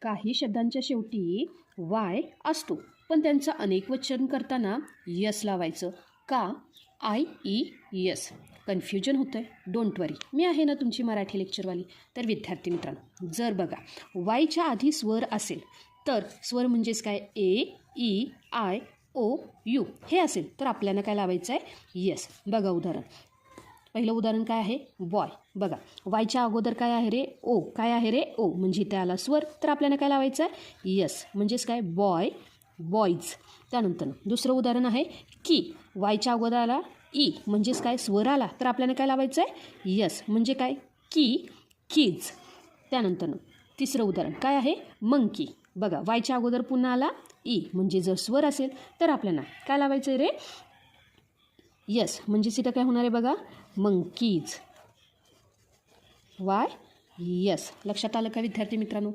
काही शब्दांच्या शेवटी वाय असतो, पण त्यांचं अनेकवचन करताना यस लावायचं का? IES. कन्फ्युजन होतं आहे? डोंट वरी, मी आहे ना तुमची मराठी लेक्चरवाली. तर विद्यार्थी मित्रांनो, जर बघा वायच्या आधी स्वर असेल तर स्वर म्हणजेच काय? AEIOU हे असेल तर आपल्याला काय लावायचं आहे? यस. बघा उदाहरण, पहिलं उदाहरण काय आहे? बॉय. बघा वायच्या अगोदर काय आहे रे? ओ. काय आहे रे? ओ. म्हणजे इथे आला स्वर तर आपल्याला काय लावायचं आहे? यस. म्हणजेच काय? Boy, boys. त्यानंतर दुसरं उदाहरण आहे की. वायच्या अगोदर आला ई म्हणजेच काय? स्वर आला तर आपल्याला काय लावायचं आहे? यस. म्हणजे काय? की, किड्स. त्यानंतर तिसरं उदाहरण काय आहे? मंकी. बघा वायच्या अगोदर पुन्हा आला ई म्हणजे जर स्वर असेल तर आपल्याला काय लावायचं आहे रे? यस. म्हणजेच इथं काय होणार आहे बघा? मंकीज. Y yes. लक्षात आलं का विद्यार्थी मित्रांनो?